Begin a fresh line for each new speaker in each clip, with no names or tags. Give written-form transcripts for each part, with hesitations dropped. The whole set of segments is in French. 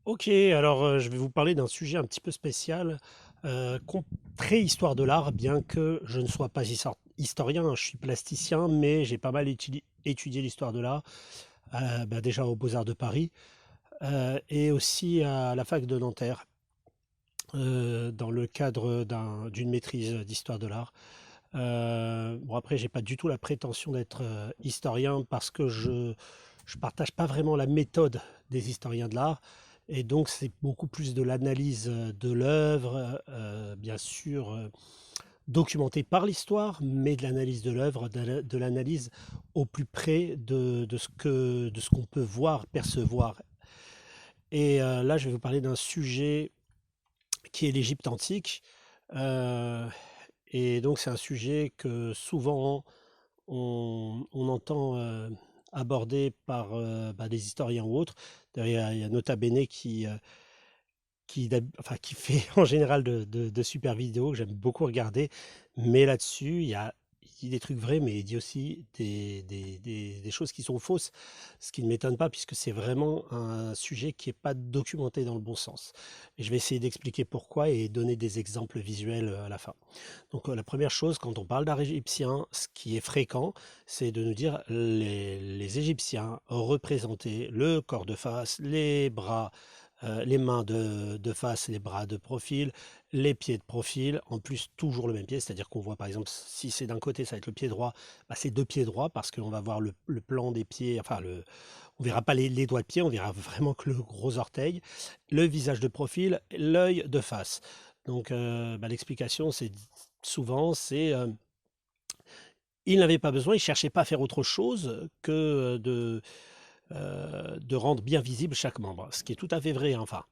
Ok, alors je vais vous parler d'un sujet un petit peu spécial, très histoire de l'art, bien que je ne sois pas historien, hein, je suis plasticien, mais j'ai pas mal étudié l'histoire de l'art, déjà aux Beaux-Arts de Paris, et aussi à la fac de Nanterre, dans le cadre d'une maîtrise d'histoire de l'art. Bon après, j'ai pas du tout la prétention d'être historien parce que je partage pas vraiment la méthode des historiens de l'art. Et donc, c'est beaucoup plus de l'analyse de l'œuvre, bien sûr, documentée par l'histoire, mais de l'analyse de l'œuvre, de l'analyse au plus près de ce qu'on peut voir, percevoir. Et là, je vais vous parler d'un sujet qui est l'Égypte antique. Euh, et donc, c'est un sujet que souvent on entend abordé par des historiens ou autres. D'ailleurs, il y a Nota Bene qui fait en général de super vidéos que j'aime beaucoup regarder. Mais là-dessus, il dit des trucs vrais, mais il dit aussi des choses qui sont fausses, ce qui ne m'étonne pas puisque c'est vraiment un sujet qui n'est pas documenté dans le bon sens. Et je vais essayer d'expliquer pourquoi et donner des exemples visuels à la fin. Donc la première chose, quand on parle d'art égyptien, ce qui est fréquent, c'est de nous dire les Égyptiens représentaient le corps de face, les bras, les mains de face, les bras de profil, les pieds de profil, en plus toujours le même pied, c'est-à-dire qu'on voit par exemple si c'est d'un côté ça va être le pied droit, c'est deux pieds droits parce qu'on va voir le plan des pieds, on verra pas les doigts de pied, on verra vraiment que le gros orteil, le visage de profil, l'œil de face. Donc l'explication c'est souvent c'est il n'avait pas besoin, il cherchait pas à faire autre chose que de rendre bien visible chaque membre, ce qui est tout à fait vrai, hein. Enfin,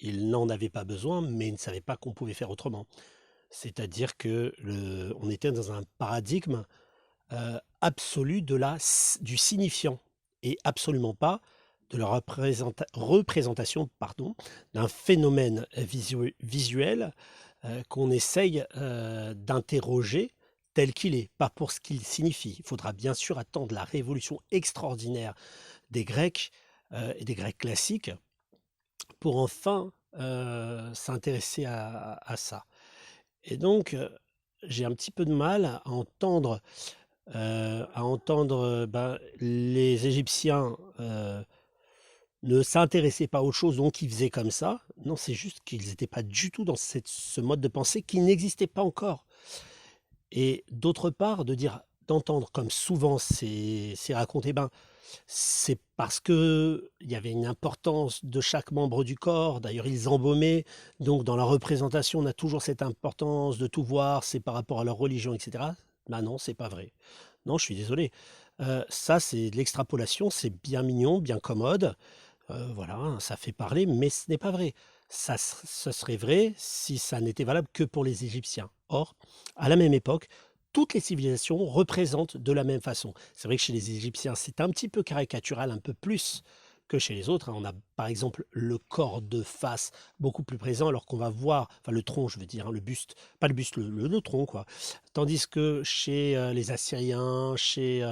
il n'en avait pas besoin, mais il ne savait pas qu'on pouvait faire autrement. C'est-à-dire que on était dans un paradigme absolu du signifiant et absolument pas de la représentation pardon, d'un phénomène visuel qu'on essaye d'interroger tel qu'il est, pas pour ce qu'il signifie. Il faudra bien sûr attendre la révolution extraordinaire des Grecs et des Grecs classiques pour enfin s'intéresser à ça. Et donc, j'ai un petit peu de mal à entendre les Égyptiens ne s'intéressaient pas aux choses, donc ils faisaient comme ça. Non, c'est juste qu'ils n'étaient pas du tout dans ce mode de pensée qui n'existait pas encore. Et d'autre part, d'entendre comme souvent c'est raconté, c'est parce que il y avait une importance de chaque membre du corps. D'ailleurs, ils embaumaient. Donc, dans la représentation, on a toujours cette importance de tout voir. C'est par rapport à leur religion, etc. Ben non, c'est pas vrai. Non, je suis désolé. Ça, c'est de l'extrapolation. C'est bien mignon, bien commode. Voilà, hein, ça fait parler, mais ce n'est pas vrai. Ce serait vrai si ça n'était valable que pour les Égyptiens. Or, à la même époque, toutes les civilisations représentent de la même façon. C'est vrai que chez les Égyptiens, c'est un petit peu caricatural, un peu plus que chez les autres, hein. On a par exemple le corps de face beaucoup plus présent, alors qu'on va voir, enfin le tronc, je veux dire, hein, le buste, pas le buste, le tronc, quoi. Tandis que chez les Assyriens, chez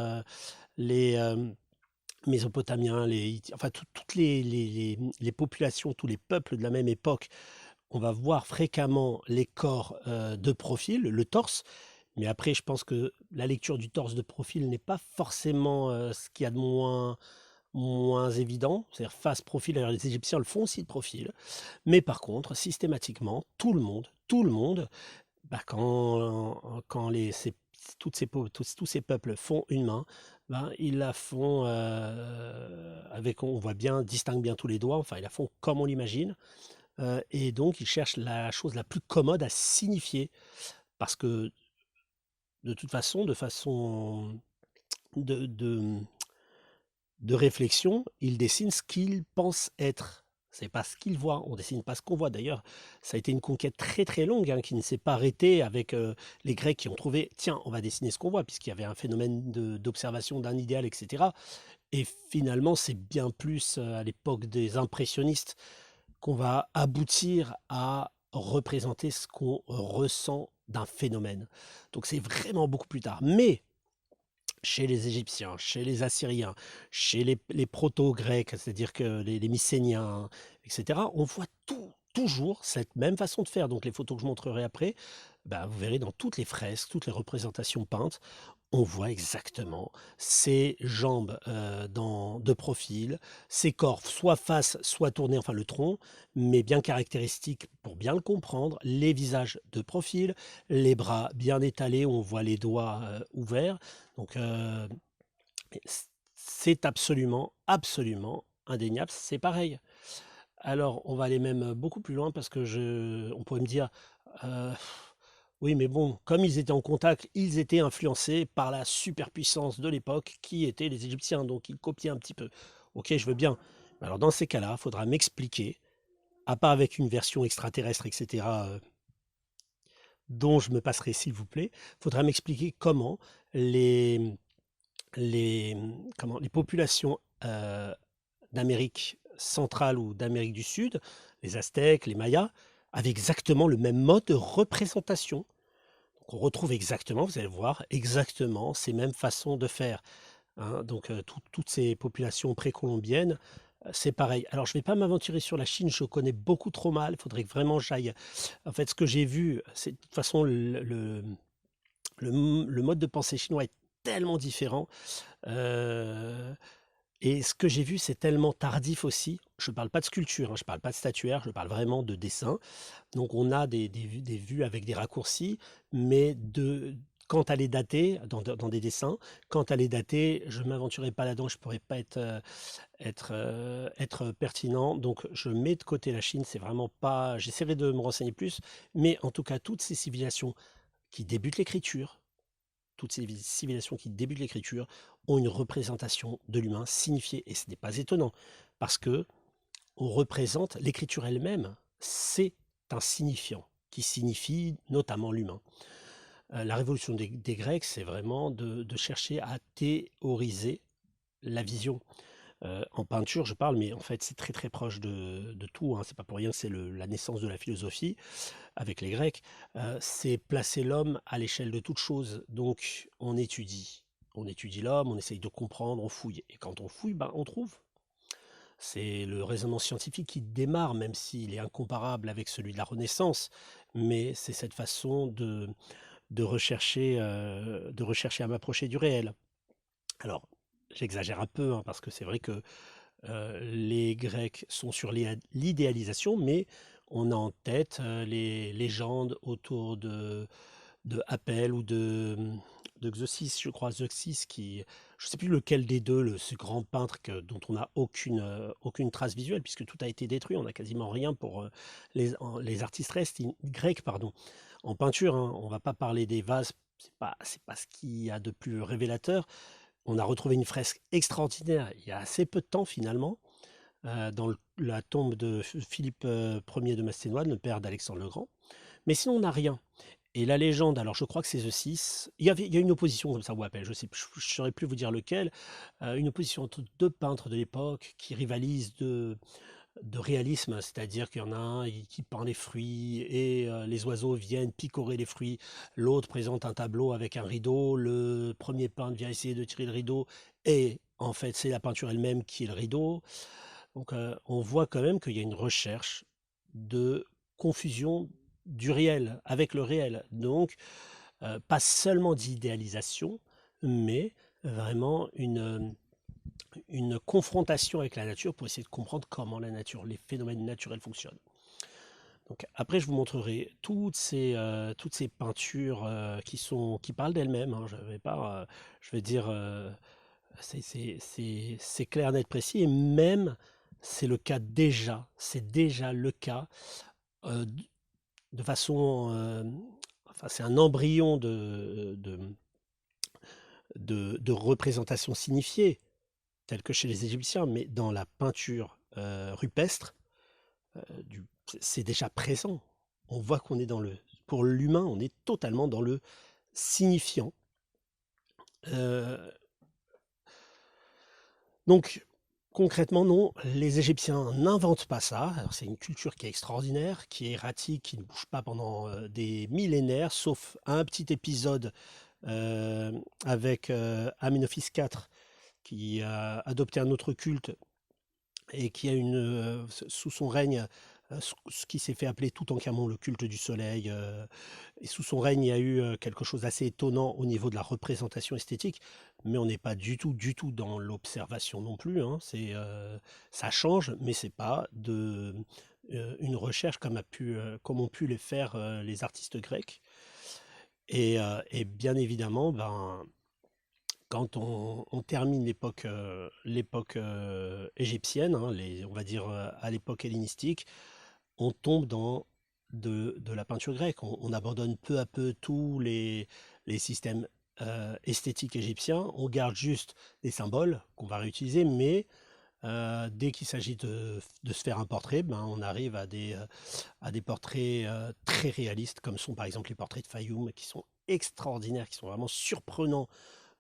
les Mésopotamiens, enfin toutes les populations, tous les peuples de la même époque, on va voir fréquemment les corps de profil, le torse, mais après je pense que la lecture du torse de profil n'est pas forcément ce qu'il y a de moins évident, c'est-à-dire face profil, d'ailleurs les Égyptiens le font aussi de profil, mais par contre, systématiquement, tout le monde, quand tous ces peuples font une main, ils la font avec, on voit bien, distingue bien tous les doigts, enfin, ils la font comme on l'imagine, et donc ils cherchent la chose la plus commode à signifier, parce que de toute façon, de, de, de réflexion, ils dessinent ce qu'ils pensent être. C'est pas ce qu'ils voient, on dessine pas ce qu'on voit. D'ailleurs, ça a été une conquête très très longue qui ne s'est pas arrêtée avec les Grecs qui ont trouvé, tiens, on va dessiner ce qu'on voit, puisqu'il y avait un phénomène d'observation d'un idéal, etc. Et finalement, c'est bien plus à l'époque des impressionnistes qu'on va aboutir à représenter ce qu'on ressent d'un phénomène. Donc c'est vraiment beaucoup plus tard. Mais chez les Égyptiens, chez les Assyriens, chez les proto-Grecs, c'est-à-dire que les Mycéniens, etc., on voit toujours cette même façon de faire. Donc les photos que je montrerai après, bah, vous verrez dans toutes les fresques, toutes les représentations peintes, on voit exactement ses jambes de profil, ses corps soit face, soit tournés, enfin le tronc, mais bien caractéristique pour bien le comprendre, les visages de profil, les bras bien étalés, on voit les doigts ouverts. Donc c'est absolument, absolument indéniable, c'est pareil. Alors, on va aller même beaucoup plus loin parce que on pourrait me dire, euh, oui, mais bon, comme ils étaient en contact, ils étaient influencés par la superpuissance de l'époque qui étaient les Égyptiens, donc ils copiaient un petit peu. Ok, je veux bien. Alors dans ces cas-là, il faudra m'expliquer, à part avec une version extraterrestre, etc., dont je me passerai s'il vous plaît, il faudra m'expliquer comment les, les populations d'Amérique centrale ou d'Amérique du Sud, les Aztèques, les Mayas, avaient exactement le même mode de représentation. Donc on retrouve exactement, vous allez voir, exactement ces mêmes façons de faire, hein. Donc toutes ces populations précolombiennes, c'est pareil. Alors je ne vais pas m'aventurer sur la Chine, je connais beaucoup trop mal, il faudrait que vraiment j'aille. En fait, ce que j'ai vu, c'est de toute façon le mode de pensée chinois est tellement différent. euh, et ce que j'ai vu, c'est tellement tardif aussi. Je ne parle pas de sculpture, hein, je ne parle pas de statuaire, je parle vraiment de dessin. Donc on a des vues avec des raccourcis, mais quand elle est datée, dans des dessins, quand elle est datée, je ne m'aventurerai pas là-dedans, je ne pourrais pas être pertinent. Donc je mets de côté la Chine, c'est vraiment pas. J'essaierai de me renseigner plus, mais en tout cas, toutes ces civilisations qui débutent l'écriture, toutes ces civilisations qui débutent l'écriture ont une représentation de l'humain signifiée. Et ce n'est pas étonnant, parce que on représente l'écriture elle-même, c'est un signifiant qui signifie notamment l'humain. La révolution des Grecs, c'est vraiment de chercher à théoriser la vision. En peinture, je parle, mais en fait, c'est très très proche de tout, hein. C'est pas pour rien, c'est la naissance de la philosophie avec les Grecs. C'est placer l'homme à l'échelle de toute chose. Donc, on étudie. On étudie l'homme, on essaye de comprendre, on fouille. Et quand on fouille, ben, on trouve. C'est le raisonnement scientifique qui démarre, même s'il est incomparable avec celui de la Renaissance, mais c'est cette façon de rechercher à m'approcher du réel. Alors, j'exagère un peu, hein, parce que c'est vrai que les Grecs sont sur l'idéalisation, mais on a en tête les légendes autour de Apelle ou de Xeusis, je crois, Xeusis, je ne sais plus lequel des deux, ce grand peintre dont on n'a aucune trace visuelle, puisque tout a été détruit, on n'a quasiment rien pour les artistes grecs, pardon. En peinture, hein, on ne va pas parler des vases, c'est pas ce qu'il y a de plus révélateur. On a retrouvé une fresque extraordinaire il y a assez peu de temps finalement, dans la tombe de Philippe Ier de Macédoine, le père d'Alexandre le Grand. Mais sinon, on n'a rien. Et la légende, alors je crois que c'est The Six. Il y a une opposition comme ça, ou appel, je sais, je ne saurais plus vous dire lequel, une opposition entre deux peintres de l'époque qui rivalisent de réalisme, c'est-à-dire qu'il y en a un qui peint les fruits et les oiseaux viennent picorer les fruits, l'autre présente un tableau avec un rideau, le premier peintre vient essayer de tirer le rideau et en fait c'est la peinture elle-même qui est le rideau. Donc on voit quand même qu'il y a une recherche de confusion du réel avec le réel. Donc pas seulement d'idéalisation, mais vraiment une confrontation avec la nature pour essayer de comprendre comment la nature, les phénomènes naturels fonctionnent. Donc après, je vous montrerai toutes ces peintures qui parlent d'elles-mêmes, hein. Je vais pas, je vais dire, c'est clair, net, précis. Et même, c'est le cas déjà, c'est déjà le cas euh, de façon, enfin, c'est un embryon de représentation signifiée, tel que chez les Égyptiens, mais dans la peinture rupestre, c'est déjà présent. On voit qu'on est pour l'humain, on est totalement dans le signifiant. Euh, donc, concrètement, non, les Égyptiens n'inventent pas ça. Alors, c'est une culture qui est extraordinaire, qui est erratique, qui ne bouge pas pendant des millénaires, sauf un petit épisode avec Amenophis IV, qui a adopté un autre culte et qui a sous son règne, ce qui s'est fait appeler Toutankhamon, le culte du soleil. Et sous son règne, il y a eu quelque chose d'assez étonnant au niveau de la représentation esthétique, mais on n'est pas du tout dans l'observation non plus, hein. Ça change, mais c'est pas une recherche comme ont pu les faire les artistes grecs. Et bien évidemment, ben, quand on termine l'époque égyptienne, hein, on va dire à l'époque hellénistique, on tombe dans de la peinture grecque. On abandonne peu à peu tous les systèmes esthétiques égyptiens. On garde juste des symboles qu'on va réutiliser, mais dès qu'il s'agit de se faire un portrait, ben, on arrive à des portraits très réalistes, comme sont par exemple les portraits de Fayoum, qui sont extraordinaires, qui sont vraiment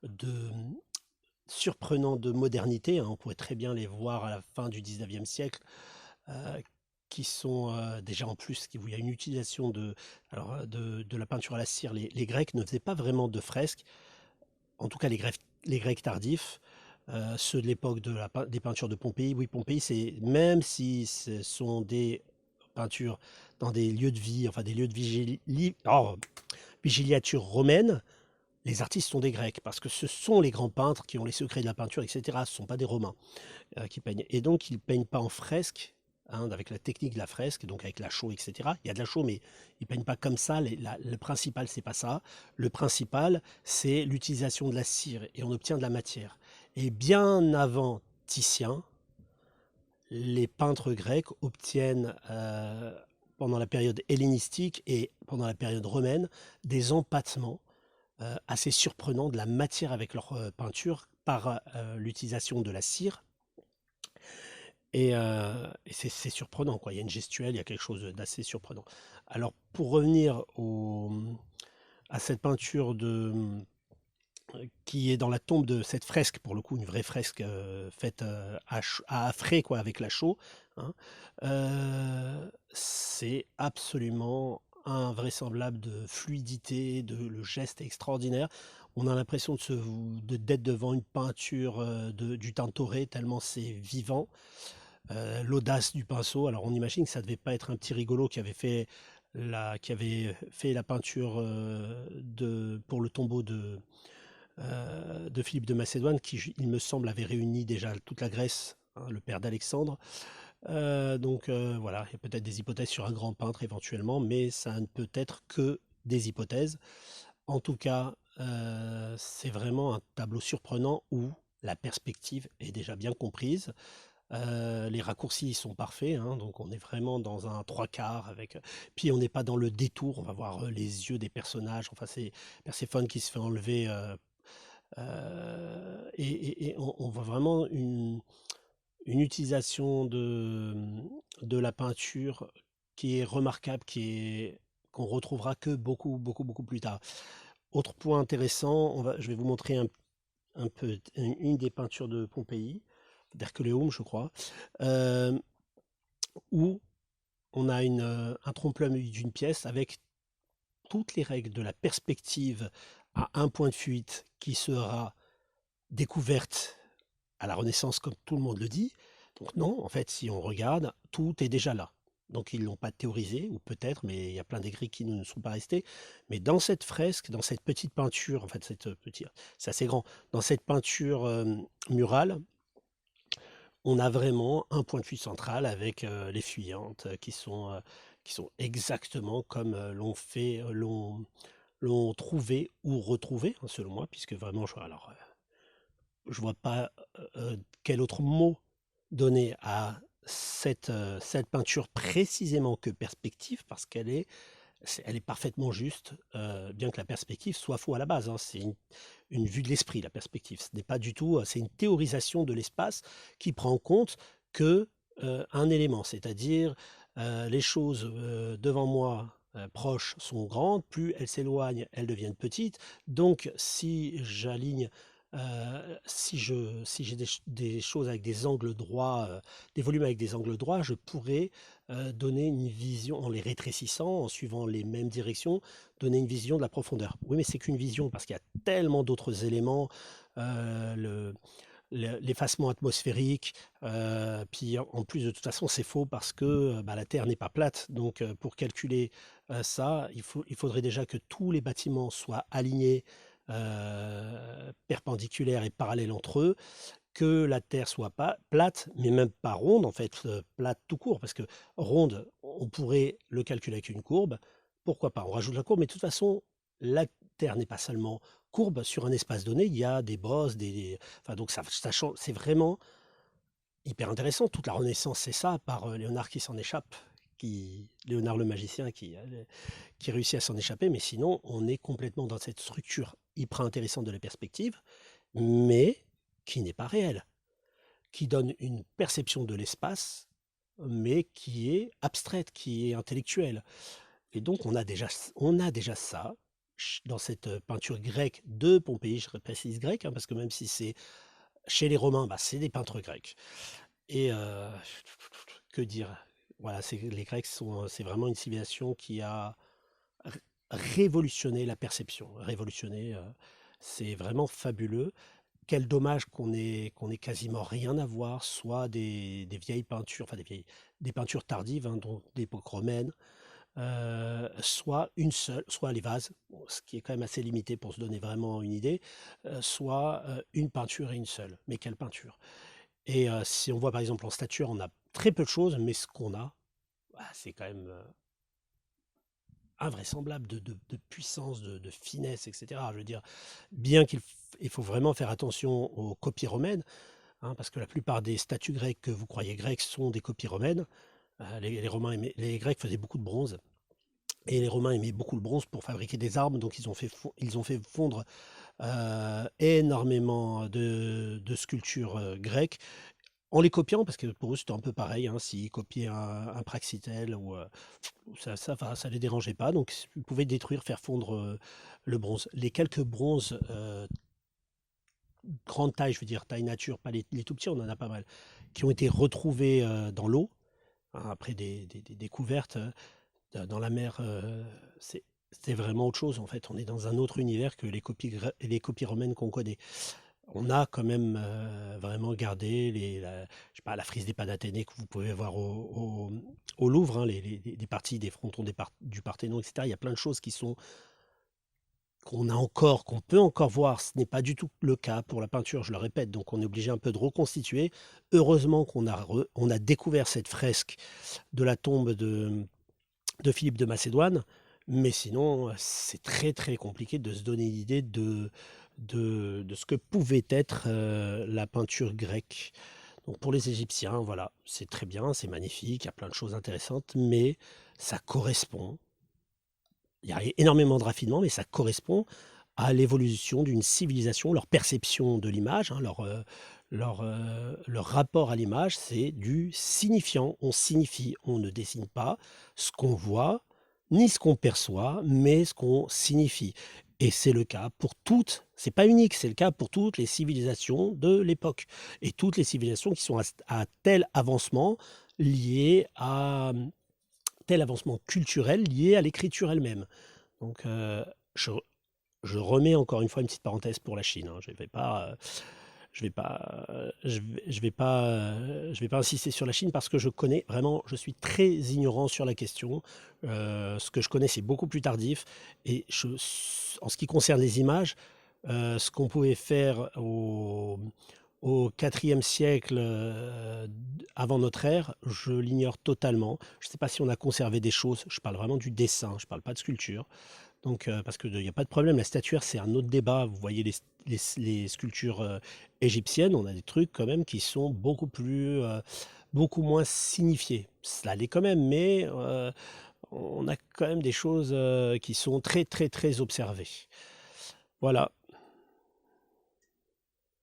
de, surprenants de modernité, hein. On pourrait très bien les voir à la fin du 19e siècle, euh, qui sont déjà en plus, où il y a une utilisation de la peinture à la cire. Les Grecs ne faisaient pas vraiment de fresques, en tout cas les Grecs tardifs, ceux de l'époque des peintures de Pompéi. Oui, Pompéi, même si ce sont des peintures dans des lieux de vie, enfin des lieux de vigiliature romaine, les artistes sont des Grecs, parce que ce sont les grands peintres qui ont les secrets de la peinture, etc. Ce ne sont pas des Romains qui peignent. Et donc, ils ne peignent pas en fresque, hein, avec la technique de la fresque, donc avec la chaux, etc. Il y a de la chaux, mais ils ne peignent pas comme ça. Le principal, c'est pas ça. Le principal, c'est l'utilisation de la cire, et on obtient de la matière. Et bien avant Titien, les peintres grecs obtiennent, pendant la période hellénistique et pendant la période romaine, des empattements assez surprenants de la matière avec leur peinture par l'utilisation de la cire. Et c'est surprenant, quoi. Il y a une gestuelle, il y a quelque chose d'assez surprenant. Alors, pour revenir à cette peinture qui est dans la tombe de cette fresque, pour le coup, une vraie fresque faite à frais, quoi, avec la chaux, hein, c'est absolument invraisemblable de fluidité, le geste est extraordinaire. On a l'impression d'être devant une peinture du Tintoret, tellement c'est vivant. L'audace du pinceau. Alors on imagine que ça devait pas être un petit rigolo qui avait fait la peinture pour le tombeau de Philippe de Macédoine, qui, il me semble, avait réuni déjà toute la Grèce, hein, le père d'Alexandre. Voilà, il y a peut-être des hypothèses sur un grand peintre éventuellement, mais ça ne peut être que des hypothèses. En tout cas, c'est vraiment un tableau surprenant où la perspective est déjà bien comprise. Les raccourcis sont parfaits, hein, donc on est vraiment dans un trois quarts puis on n'est pas dans le détour, on va voir les yeux des personnages, enfin c'est Perséphone qui se fait enlever, et on voit vraiment une utilisation de la peinture qui est remarquable, qu'on retrouvera que beaucoup plus tard. Autre point intéressant, je vais vous montrer un peu une des peintures de Pompéi, d'Herculéum, je crois, euh, où on a un trompe-l'œil d'une pièce avec toutes les règles de la perspective à un point de fuite qui sera découverte à la Renaissance, comme tout le monde le dit. Donc non, en fait, si on regarde, tout est déjà là. Donc ils ne l'ont pas théorisé, ou peut-être, mais il y a plein d'écrits qui ne sont pas restés. Mais dans cette fresque, dans cette petite peinture, en fait, c'est assez grand, dans cette peinture murale, on a vraiment un point de vue central avec les fuyantes qui sont exactement comme l'ont trouvé ou retrouvé, hein, selon moi, puisque vraiment, je vois pas quel autre mot donner à cette peinture précisément que perspective, parce elle est parfaitement juste, bien que la perspective soit faux à la base, hein. C'est une vue de l'esprit, la perspective. Ce n'est pas du tout, c'est une théorisation de l'espace qui prend en compte que un élément, c'est-à-dire les choses devant moi proches sont grandes, plus elles s'éloignent, elles deviennent petites. Donc, si j'aligne Si j'ai des choses avec des angles droits, des volumes avec des angles droits, je pourrais donner une vision, en les rétrécissant, en suivant les mêmes directions, donner une vision de la profondeur. Oui, mais c'est qu'une vision parce qu'il y a tellement d'autres éléments, le l'effacement atmosphérique, puis en plus de toute façon c'est faux parce que, bah, la Terre n'est pas plate donc pour calculer, ça, il faudrait déjà que tous les bâtiments soient alignés, perpendiculaires et parallèles entre eux, que la Terre soit pas plate, mais même pas ronde en fait, plate tout court parce que ronde, on pourrait le calculer avec une courbe, pourquoi pas? On rajoute la courbe, mais de toute façon, la Terre n'est pas seulement courbe sur un espace donné, il y a des bosses, des enfin donc ça change, c'est vraiment hyper intéressant. Toute la Renaissance, c'est ça, à part, Léonard qui s'en échappe, qui Léonard le magicien qui réussit à s'en échapper, mais sinon on est complètement dans cette structure hyper intéressante de la perspective, mais qui n'est pas réelle, qui donne une perception de l'espace, mais qui est abstraite, qui est intellectuelle. Et donc on a déjà ça dans cette peinture grecque de Pompéi, je précise grecque, hein, parce que même si c'est chez les Romains, bah, c'est des peintres grecs. Et que dire? Voilà, les Grecs c'est vraiment une civilisation qui a ré révolutionné la perception, révolutionné, c'est vraiment fabuleux. Quel dommage qu'on ait quasiment rien à voir, soit des vieilles peintures, enfin des peintures tardives, hein, donc d'époque romaine, soit une seule, soit les vases, bon, ce qui est quand même assez limité pour se donner vraiment une idée, soit, une peinture et une seule. Mais quelle peinture! Et si on voit par exemple en statuaire, on a très peu de choses, mais ce qu'on a, bah, c'est quand même, invraisemblable de puissance, de finesse et cetera. Je veux dire, bien il faut vraiment faire attention aux copies romaines, hein, parce que la plupart des statues grecques que vous croyez grecques sont des copies romaines. Les Grecs faisaient beaucoup de bronze et les Romains aimaient beaucoup le bronze pour fabriquer des armes, donc ils ont fait fondre, énormément de sculptures, grecques en les copiant parce que pour eux, c'était un peu pareil, hein, s'ils copiaient un Praxitèle ou, ça les dérangeait pas, donc ils pouvaient détruire, faire fondre, le bronze. Les quelques bronzes, grande taille, je veux dire taille nature, pas les tout petits, on en a pas mal, qui ont été retrouvés, dans l'eau, hein, après des découvertes, dans la mer, c'est c'est vraiment autre chose, en fait. On est dans un autre univers que les copies romaines qu'on connaît. On a quand même, vraiment gardé je sais pas, la frise des Panathénées que vous pouvez voir au Louvre, hein, les parties des frontons du Parthénon et cetera. Il y a plein de choses qu'on peut encore voir. Ce n'est pas du tout le cas pour la peinture, je le répète, donc on est obligé un peu de reconstituer. Heureusement on a découvert cette fresque de la tombe de Philippe de Macédoine, mais sinon, c'est très, très compliqué de se donner une idée de ce que pouvait être, la peinture grecque. Donc pour les Égyptiens, voilà, c'est très bien, c'est magnifique, il y a plein de choses intéressantes, mais ça correspond, il y a énormément de raffinement, mais ça correspond à l'évolution d'une civilisation, leur perception de l'image, hein, leur rapport à l'image, c'est du signifiant. On signifie, on ne dessine pas ce qu'on voit, ni ce qu'on perçoit, mais ce qu'on signifie. Et c'est le cas pour toutes, c'est pas unique, c'est le cas pour toutes les civilisations de l'époque. Et toutes les civilisations qui sont à tel avancement lié à tel avancement culturel lié à l'écriture elle-même. Donc, je je remets encore une fois une petite parenthèse pour la Chine, hein. Je vais pas insister sur la Chine parce que je suis très ignorant sur la question. Ce que je connais, c'est beaucoup plus tardif et en ce qui concerne les images, ce qu'on pouvait faire au IVe siècle, avant notre ère, je l'ignore totalement. Je ne sais pas si on a conservé des choses, je parle vraiment du dessin, je ne parle pas de sculpture. Donc, parce qu'il y a pas de problème, la statuaire, c'est un autre débat. Vous voyez les sculptures, égyptiennes, on a des trucs quand même qui sont beaucoup moins signifiés. Cela l'est quand même, mais, on a quand même des choses, qui sont très, très, très observées. Voilà.